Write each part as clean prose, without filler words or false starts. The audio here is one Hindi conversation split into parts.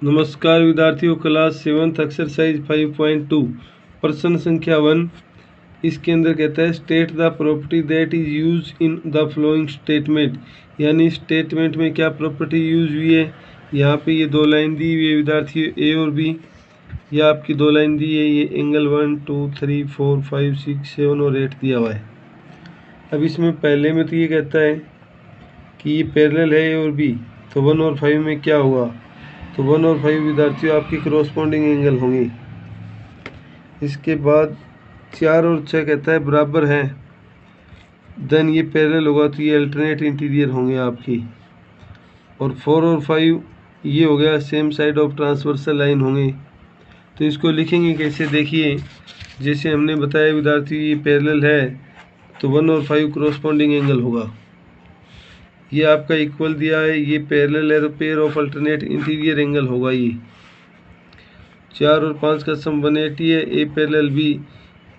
नमस्कार विद्यार्थियों, क्लास 7th एक्सरसाइज 5.2 प्रश्न संख्या 1। इसके अंदर कहता है state the property that is use in the following statement, यानी स्टेटमेंट में क्या प्रॉपर्टी यूज हुई है। यहाँ पे ये दो लाइन दी हुई है विद्यार्थियों, ए और बी। ये आपकी दो लाइन दी है, ये एंगल 1 2 3 4 5 6 7 और 8 दिया हुआ है। अब इसमें पहले में तो ये कहता है कि ये पैरेलल है ए और बी, तो 1 और 5 में क्या हुआ, तो 1 और 5 विद्यार्थियों आपकी करॉस्पॉन्डिंग एंगल होंगी। इसके बाद 4 और 6 कहता है बराबर हैं, देन ये पैरेलल होगा तो ये अल्टरनेट इंटीरियर होंगे आपकी। और 4 और 5 ये हो गया same side of transversal line होंगे। तो इसको लिखेंगे कैसे, देखिए जैसे हमने बताया विद्यार्थियों ये पैरेलल है तो 1 और 5 करॉस्पॉन्डिंग एंगल होगा। ये आपका इक्वल दिया है, ये पैरेलल है तो pair of alternate interior angle होगा। ये 4 और 5 का सम 180 है, A parallel B.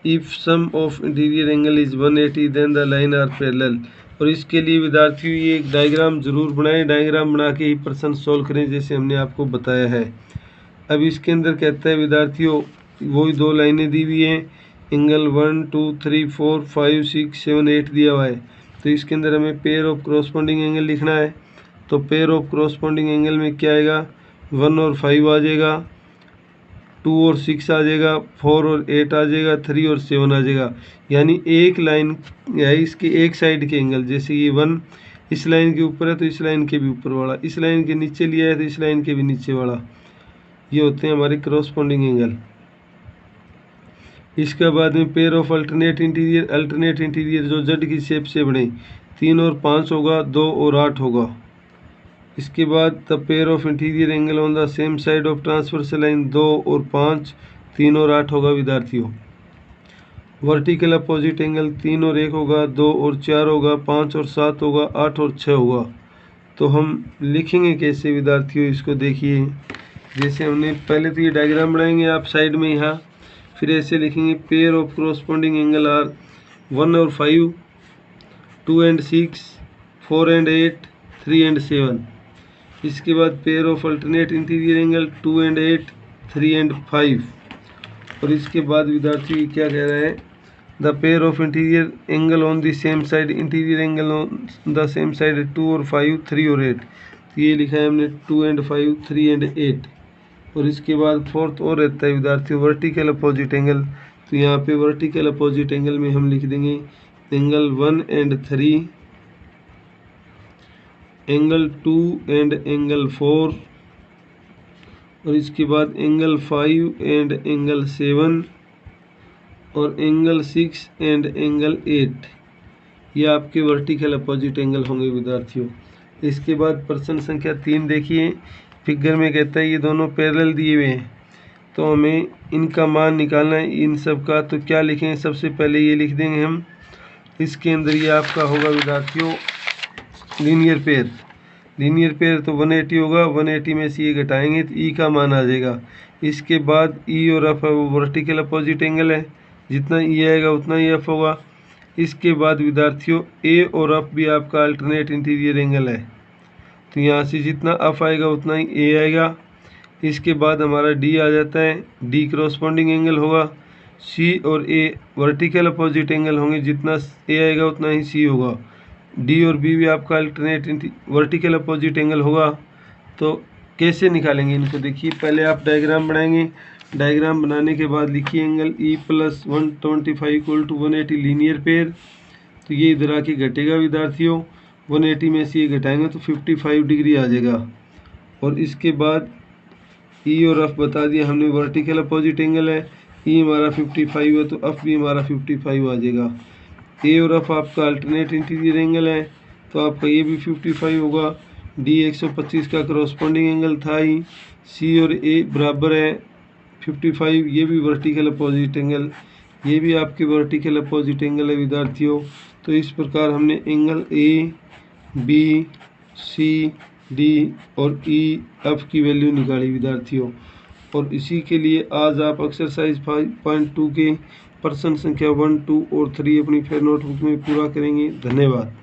If sum of interior angle is 180 then the line are parallel. और इसके लिए विद्यार्थियों ये एक डायग्राम जरूर बनाएं, डायग्राम बना के ही प्रश्न सॉल्व करें जैसे हमने आपको बताया है। अब इसके अंदर कहता है विद्यार्थियों वही दो लाइनें दी हुई हैं, एंगल 1 2 3 4 5 6 7 8 दिया हुआ है। तो इसके अंदर हमें पेयर ऑफ करॉस्पॉन्डिंग एंगल लिखना है। तो पेयर ऑफ करॉस्पॉन्डिंग एंगल में क्या आएगा, 1 और 5 आ जाएगा, 2 और 6 आ जाएगा, 4 और 8 आ जाएगा, 3 और 7 आ जाएगा। यानी एक लाइन या इसके एक साइड के एंगल, जैसे ये 1 इस लाइन के ऊपर है तो इस लाइन के भी ऊपर वाला, इस लाइन के नीचे लिया है तो इस लाइन के भी नीचे वाला, ये होते हैं हमारे करॉस्पॉन्डिंग एंगल। इसके बाद में पेयर ऑफ अल्टरनेट इंटीरियर जो जेड की शेप से बने, 3 और 5 होगा, 2 और 8 होगा। इसके बाद the pair of interior angle on the same side of transversal line 2 और 5 3 और 8 होगा विद्यार्थियों। वर्टिकल अपोजिट एंगल 3 और 1 होगा, 2 और 4 होगा, 5 और 7 होगा, 8 और 6 होगा। तो हम लिखेंगे कैसे विद्यार्थियों, इसको देखिए जैसे हमने पहले तो ये डायग्राम बनाएंगे आप साइड में यहाँ, फिर ऐसे लिखेंगे पेयर ऑफ करॉस्पॉन्डिंग एंगल आर 1 और 5 2 एंड 6 4 एंड 8 3 एंड 7। इसके बाद pair of alternate interior angle 2 and 8 3 and 5। और इसके बाद विद्यार्थी क्या कह रहा है, the pair of interior angle on the same side interior angle on the same side 2 और 5 3 और 8। तो ये लिखा है हमने 2 एंड 5 3 एंड 8। और इसके बाद फोर्थ और रहता है विद्यार्थियों वर्टिकल अपोजिट एंगल। तो यहाँ पे वर्टिकल अपोजिट एंगल में हम लिख देंगे angle 1 and 3, angle 2 and angle 4, और इसके बाद एंगल 5 एंड एंगल 7 और एंगल 6 एंड एंगल 8। ये आपके वर्टिकल अपोजिट एंगल होंगे विद्यार्थियों। इसके बाद प्रश्न संख्या 3 देखिए, फिगर में कहता है ये दोनों पैरेलल दिए हुए हैं तो हमें इनका मान निकालना है इन सब का। तो क्या लिखेंगे, सबसे पहले ये लिख देंगे हम, इसके अंदर ये आपका होगा विद्यार्थियों लीनियर पेयर तो 180 होगा, 180 में से ये घटाएंगे तो ई का मान आ जाएगा। इसके बाद ई और एफ है वो वर्टिकल अपोजिट एंगल है, जितना ई आएगा उतना ही एफ होगा। इसके बाद विद्यार्थियों ए और एफ भी आपका अल्टरनेट इंटीरियर एंगल है, तो यहाँ से जितना एफ आएगा उतना ही ए आएगा। इसके बाद हमारा डी आ जाता है, डी करॉस्पॉन्डिंग एंगल होगा। सी और ए वर्टिकल अपोजिट एंगल होंगे, जितना ए आएगा उतना ही सी होगा। डी और बी भी आपका अल्टरनेट वर्टिकल अपोजिट एंगल होगा। तो कैसे निकालेंगे इनको, देखिए पहले आप डायग्राम बनाएंगे, डायग्राम बनाने के बाद लिखिए angle E plus 125 equal to 180 linear pair. तो ये इधर आके घटेगा विद्यार्थियों, 180 में से ये घटाएंगे तो 55 डिग्री आ जाएगा। और इसके बाद ई और एफ बता दिया हमने वर्टिकल अपोजिट एंगल है, ई हमारा 55 है तो एफ भी हमारा 55 आ जाएगा। ए और एफ आपका अल्टरनेट इंटीरियर एंगल है तो आपका ये भी 55 होगा। डी 125 का करॉस्पॉन्डिंग एंगल था ही। सी और ए बराबर है 55, ये भी वर्टिकल अपोजिट एंगल, ये भी आपके वर्टिकल अपोजिट एंगल है विद्यार्थियों। तो इस प्रकार हमने angle A B C D और ई एफ की वैल्यू निकाली विद्यार्थियों। और इसी के लिए आज आप एक्सरसाइज 5.2 के प्रश्न संख्या 1 2 और 3 अपनी फेयर नोटबुक में पूरा करेंगे। धन्यवाद।